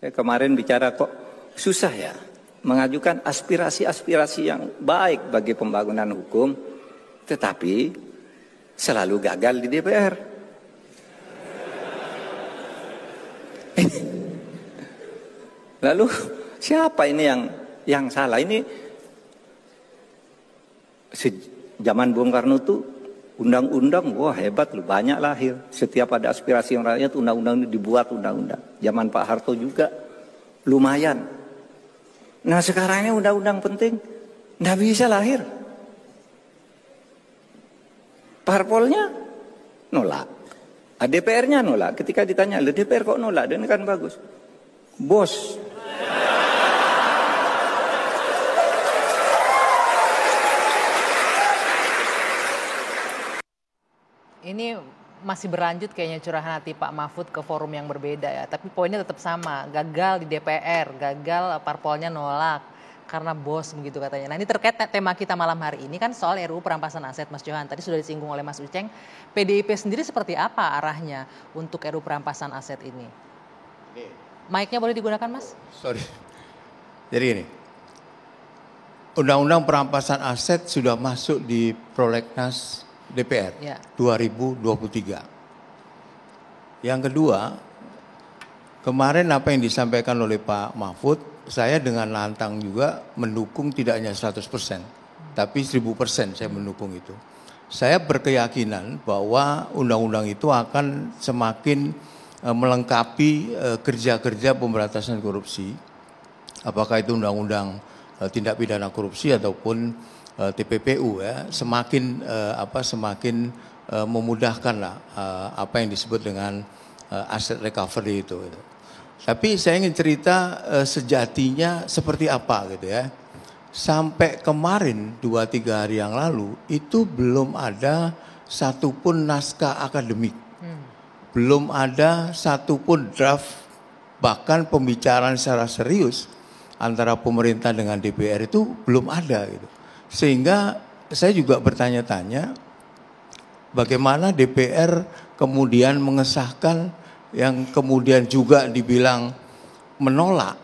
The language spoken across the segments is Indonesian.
Saya kemarin bicara kok susah ya mengajukan aspirasi-aspirasi yang baik bagi pembangunan hukum, tetapi selalu gagal di DPR. Lalu siapa ini yang salah? Ini zaman Bung Karno tuh undang-undang, wah hebat loh, banyak lahir. Setiap ada aspirasi yang rakyat, undang-undang ini dibuat undang-undang. Zaman Pak Harto juga lumayan. Nah sekarang ini undang-undang penting, nggak bisa lahir. Parpolnya nolak, DPR-nya nolak. Ketika ditanya, DPR kok nolak? Dan ini kan bagus. Bos. Ini masih berlanjut kayaknya curahan hati Pak Mahfud ke forum yang berbeda ya. Tapi poinnya tetap sama, gagal di DPR, gagal parpolnya nolak karena bos begitu katanya. Nah ini terkait tema kita malam hari ini kan soal RUU perampasan aset Mas Johan. Tadi sudah disinggung oleh Mas Uceng, PDIP sendiri seperti apa arahnya untuk RUU perampasan aset ini? Mic-nya boleh digunakan Mas? Sorry. Jadi ini, Undang-Undang Perampasan Aset sudah masuk di prolegnas DPR ya. 2023. Yang kedua, kemarin apa yang disampaikan oleh Pak Mahfud, saya dengan lantang juga mendukung tidak hanya 100%, tapi 1000% saya mendukung itu. Saya berkeyakinan bahwa undang-undang itu akan semakin melengkapi kerja-kerja pemberantasan korupsi, apakah itu undang-undang tindak pidana korupsi ataupun TPPU ya, semakin memudahkan lah apa yang disebut dengan asset recovery itu. Tapi saya ingin cerita sejatinya seperti apa gitu ya. Sampai kemarin 2-3 hari yang lalu itu belum ada satupun naskah akademik, belum ada satupun draft, bahkan pembicaraan secara serius antara pemerintah dengan DPR itu belum ada gitu. Sehingga saya juga bertanya-tanya bagaimana DPR kemudian mengesahkan yang kemudian juga dibilang menolak.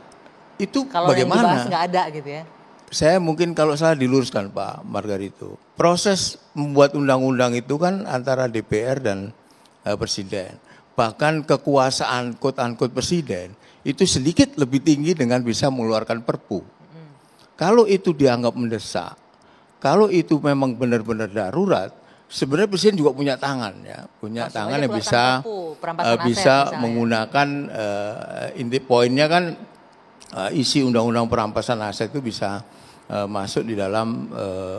Itu kalau bagaimana? Kalau yang dibahas nggak ada gitu ya? Saya mungkin kalau salah diluruskan Pak Margarito. Proses membuat undang-undang itu kan antara DPR dan Presiden. Bahkan kekuasaan quote-unquote Presiden itu sedikit lebih tinggi dengan bisa mengeluarkan perpu. Kalau itu dianggap mendesak, kalau itu memang benar-benar darurat, sebenarnya Presiden juga punya tangan ya, punya tangan yang bisa menggunakan inti poinnya kan isi undang-undang perampasan aset itu bisa masuk di dalam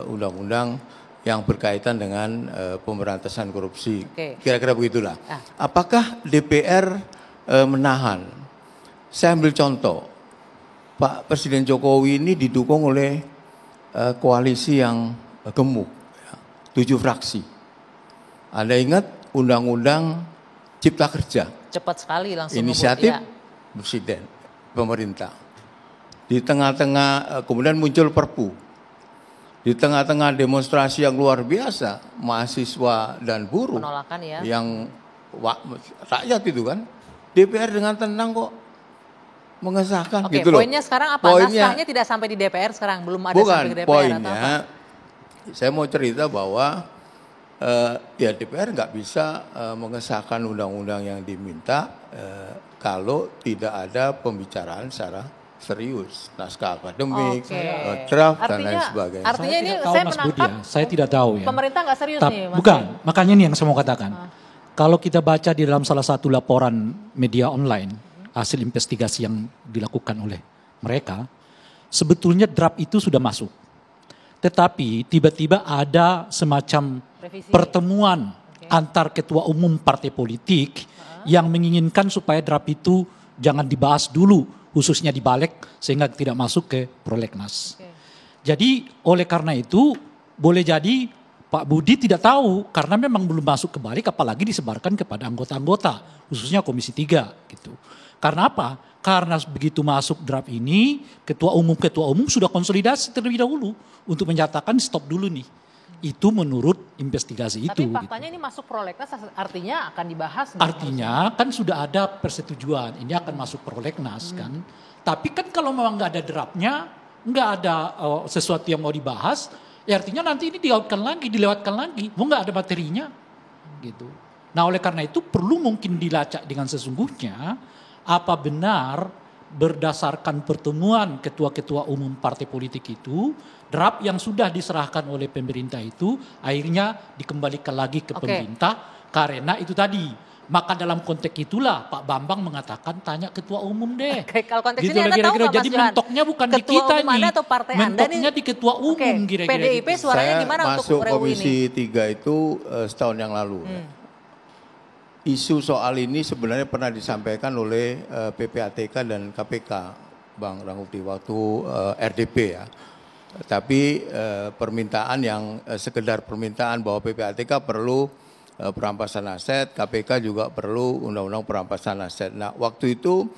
undang-undang yang berkaitan dengan pemberantasan korupsi. Kira-kira begitulah. Apakah DPR menahan? Saya ambil contoh, Pak Presiden Jokowi ini didukung oleh koalisi yang gemuk, 7 fraksi. Anda ingat Undang-Undang Cipta Kerja? Cepat sekali langsung. Inisiatif Presiden, pemerintah. Di tengah-tengah kemudian muncul Perpu. Di tengah-tengah demonstrasi yang luar biasa, mahasiswa dan buruh penolakan ya. Yang rakyat itu kan, DPR dengan tenang kok mengesahkan. Oke, gitu loh. Poinnya sekarang apa? Naskahnya tidak sampai di DPR sekarang, belum ada sampai ke DPR poinnya, atau apa? Saya mau cerita bahwa ya DPR nggak bisa mengesahkan undang-undang yang diminta kalau tidak ada pembicaraan secara serius, naskah akademik, draft dan lain sebagainya. Artinya ini saya menangkap, saya tidak tahu ya. Pemerintah nggak serius nih, Mas. Bukan, makanya ini yang saya mau katakan. Kalau kita baca di dalam salah satu laporan media online, hasil investigasi yang dilakukan oleh mereka, sebetulnya draft itu sudah masuk. Tetapi tiba-tiba ada semacam pertemuan antar ketua umum partai politik yang menginginkan supaya draft itu jangan dibahas dulu, khususnya di Balik, sehingga tidak masuk ke prolegnas. Jadi oleh karena itu boleh jadi Pak Budi tidak tahu karena memang belum masuk ke Balik, apalagi disebarkan kepada anggota-anggota, khususnya Komisi 3 gitu. Karena apa? Karena begitu masuk draft ini, ketua umum sudah konsolidasi terlebih dahulu untuk menyatakan stop dulu nih. Itu menurut investigasi itu. Tapi faktanya ini masuk prolegnas artinya akan dibahas. Artinya kan sudah ada persetujuan ini akan masuk prolegnas kan. Tapi kan kalau memang nggak ada draftnya, nggak ada sesuatu yang mau dibahas, ya artinya nanti ini dilewatkan lagi, mau nggak ada materinya, gitu. Nah oleh karena itu perlu mungkin dilacak dengan sesungguhnya apa benar berdasarkan pertemuan ketua-ketua umum partai politik itu, draft yang sudah diserahkan oleh pemerintah itu akhirnya dikembalikan lagi ke pemerintah karena itu tadi. Maka dalam konteks itulah Pak Bambang mengatakan tanya ketua umum deh. Oke, kalau konteks gitu ini Anda tahu nggak, Mas Jadi Johan? mentoknya bukan di Ketua kita umum nih. Anda atau partai Anda mentoknya nih? di ketua umum kira-kira. PDIP gitu. suaranya Saya gimana untuk masuk RUU Komisi ini? 3 itu setahun yang lalu. Isu soal ini sebenarnya pernah disampaikan oleh PPATK dan KPK, Bang Rangkuti, waktu RDP ya. Tapi permintaan yang sekedar permintaan bahwa PPATK perlu perampasan aset, KPK juga perlu undang-undang perampasan aset. Nah waktu itu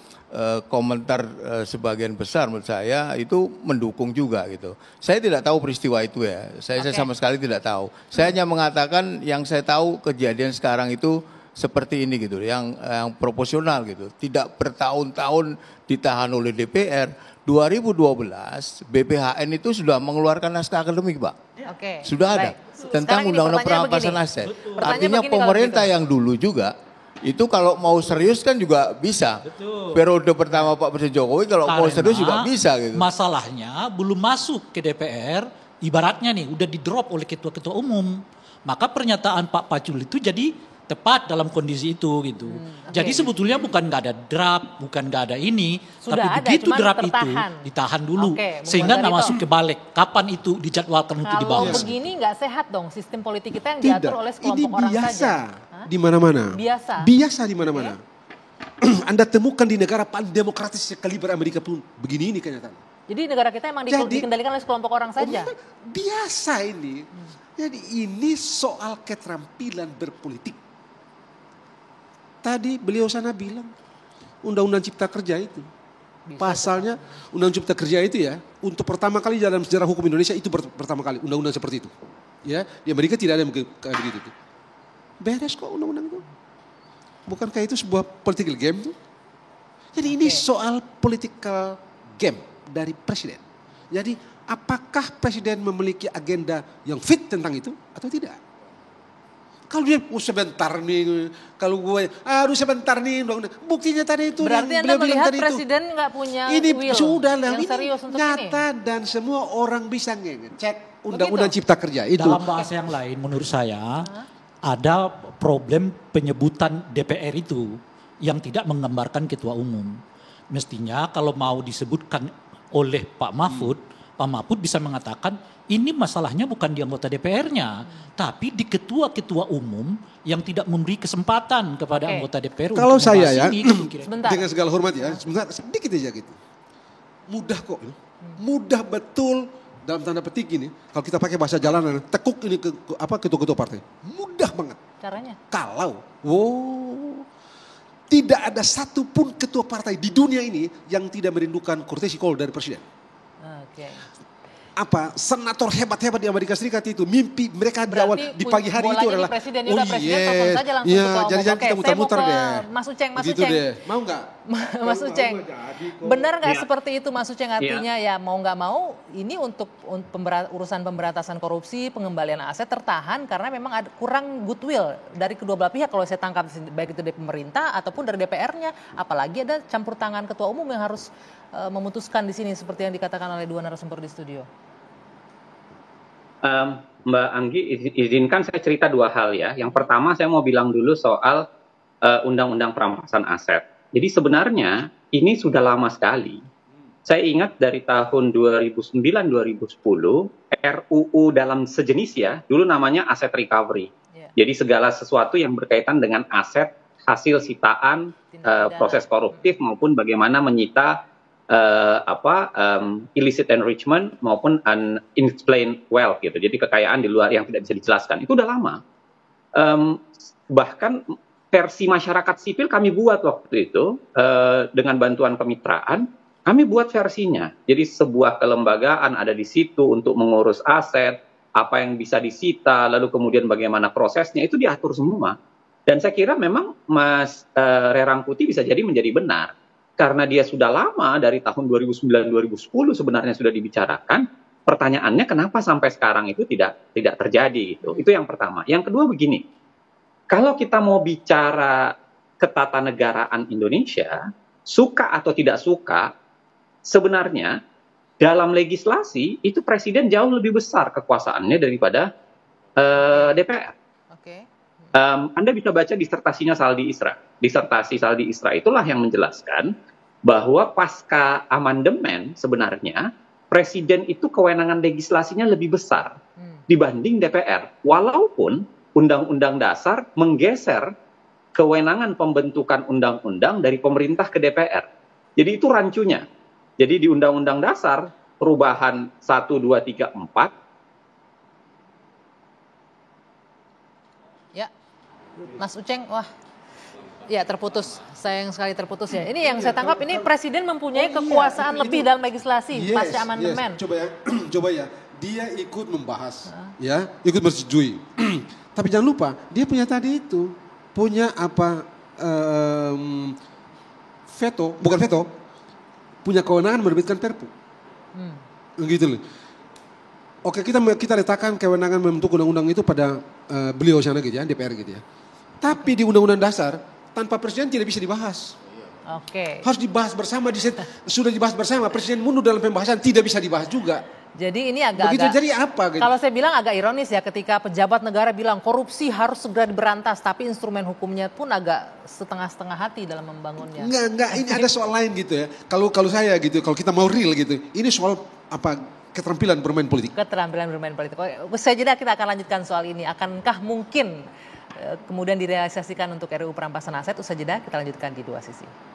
komentar sebagian besar menurut saya itu mendukung juga gitu. Saya tidak tahu peristiwa itu ya, saya sama sekali tidak tahu. Saya hanya mengatakan yang saya tahu kejadian sekarang itu seperti ini gitu, yang proporsional gitu. Tidak bertahun-tahun ditahan oleh DPR. 2012 BPHN itu sudah mengeluarkan naskah akademik, Pak. Oke. Sudah ada tentang undang-undang perampasan aset. Artinya pemerintah yang dulu juga itu kalau mau serius kan juga bisa. Betul. Periode pertama Pak Presiden Jokowi kalau mau serius juga bisa gitu. Masalahnya belum masuk ke DPR, ibaratnya nih udah di-drop oleh ketua-ketua umum. Maka pernyataan Pak Pacul itu jadi tepat dalam kondisi itu gitu. Jadi sebetulnya bukan nggak ada draft, bukan nggak ada ini, Sudah tapi ada, begitu cuman draft tertahan. itu ditahan dulu, Oke, sehingga Bung nggak Darito. masuk ke balik. Kapan itu dijadwalkan untuk Kalau dibahas? begini nggak sehat dong sistem politik kita yang diatur oleh ini sekelompok orang biasa saja. di mana-mana. Biasa? Biasa di mana-mana. Anda temukan di negara paling demokratis sekaliber Amerika pun begini ini kenyataan. Jadi negara kita emang dikendalikan oleh sekelompok orang saja. Biasa ini. Jadi ini soal keterampilan berpolitik. Tadi beliau sana bilang Undang-Undang Cipta Kerja itu. Pasalnya Undang-Undang Cipta Kerja itu ya, untuk pertama kali dalam sejarah hukum Indonesia itu pertama kali undang-undang seperti itu. Ya, di Amerika tidak ada yang kayak begitu. Beres kok undang-undang itu. Bukankah itu sebuah political game tuh? Jadi ini soal political game dari presiden. Jadi apakah presiden memiliki agenda yang fit tentang itu atau tidak? Kalau dia sebentar nih, kalau gue, sebentar nih, buktinya tadi itu. Berarti Anda melihat presiden nggak punya ini will sudah lah, yang ini serius untuk nyata ini. dan semua orang bisa ngecek Undang-Undang Cipta Kerja itu. Dalam bahasa yang lain menurut saya ada problem penyebutan DPR itu yang tidak menggambarkan ketua umum. Mestinya kalau mau disebutkan oleh Pak Mahfud, Pak Mahfud bisa mengatakan ini masalahnya bukan di anggota DPR-nya, tapi di ketua-ketua umum yang tidak memberi kesempatan kepada anggota DPR kalau untuk saya membahas ya, ini. Sebentar. dengan segala hormat ya, sebentar sedikit aja gitu. Mudah kok, mudah betul dalam tanda petik ini. Kalau kita pakai bahasa jalanan, tekuk ini ketua-ketua partai, mudah banget. Caranya? Kalau, tidak ada satupun ketua partai di dunia ini yang tidak merindukan courtesy call dari presiden. Oke. Senator hebat-hebat di Amerika Serikat itu mimpi mereka di awal di pagi hari itu bolanya adalah di presiden, ya udah presiden telepon saja langsung ketua umum. jadi jangan kita muter-muter saya mau deh. ke Mas Uceng, Mas Begitu Uceng. deh. Mau nggak? Mas Uceng, benar nggak seperti itu Mas Uceng, artinya ya mau nggak mau ini untuk urusan pemberantasan korupsi, pengembalian aset tertahan karena memang ada kurang goodwill dari kedua belah pihak kalau saya tangkap, baik itu dari pemerintah ataupun dari DPR-nya, apalagi ada campur tangan ketua umum yang harus memutuskan di sini seperti yang dikatakan oleh dua narasumber di studio. Mbak Anggi, izinkan saya cerita dua hal ya. Yang pertama saya mau bilang dulu soal undang-undang perampasan aset. Jadi sebenarnya ini sudah lama sekali. Saya ingat dari tahun 2009-2010 RUU dalam sejenis ya, dulu namanya Asset Recovery. Jadi segala sesuatu yang berkaitan dengan aset, hasil sitaan, proses koruptif maupun bagaimana menyita illicit enrichment maupun unexplained wealth gitu. Jadi kekayaan di luar yang tidak bisa dijelaskan. Itu udah lama. Bahkan versi masyarakat sipil kami buat waktu itu dengan bantuan kemitraan, kami buat versinya. Jadi sebuah kelembagaan ada di situ untuk mengurus aset, apa yang bisa disita, lalu kemudian bagaimana prosesnya, itu diatur semua. Dan saya kira memang Mas Rerangkuti bisa jadi menjadi benar. Karena dia sudah lama, dari tahun 2009-2010 sebenarnya sudah dibicarakan, pertanyaannya kenapa sampai sekarang itu tidak terjadi gitu. Itu yang pertama. Yang kedua begini, kalau kita mau bicara ketatanegaraan Indonesia, suka atau tidak suka, sebenarnya dalam legislasi itu presiden jauh lebih besar kekuasaannya daripada DPR. Oke. Anda bisa baca disertasinya Saldi Isra. Disertasi Saldi Isra itulah yang menjelaskan bahwa pasca amandemen sebenarnya presiden itu kewenangan legislasinya lebih besar dibanding DPR. Walaupun Undang-Undang Dasar menggeser kewenangan pembentukan undang-undang dari pemerintah ke DPR. Jadi itu rancunya. Jadi di Undang-Undang Dasar perubahan 1, 2, 3, 4. Ya, Mas Uceng, wah, ya terputus. Sayang sekali terputus ya. Ini yang saya tangkap, ini presiden mempunyai kekuasaan lebih dalam legislasi pasca amandemen. Coba ya, dia ikut membahas, ya, ikut menyetujui. Tapi jangan lupa, dia punya tadi itu, punya apa, veto, punya kewenangan menerbitkan Perpu. Gitu loh. Oke, kita letakkan kewenangan membentuk undang-undang itu pada beliau sana gitu ya, DPR gitu ya. Tapi di Undang-Undang Dasar tanpa presiden tidak bisa dibahas. Oke. Harus dibahas bersama, sudah dibahas bersama, presiden mundur dalam pembahasan tidak bisa dibahas juga. Jadi ini agak-agak, begitu jadi apa gitu? Kalau saya bilang agak ironis ya, ketika pejabat negara bilang korupsi harus segera diberantas, tapi instrumen hukumnya pun agak setengah-setengah hati dalam membangunnya. Enggak, ini ada soal lain gitu ya. Kalau saya gitu, kalau kita mau real gitu, ini soal apa, keterampilan bermain politik. Keterampilan bermain politik. Usai jeda kita akan lanjutkan soal ini. Akankah mungkin kemudian direalisasikan untuk RUU perampasan aset? Usai jeda kita lanjutkan di Dua Sisi.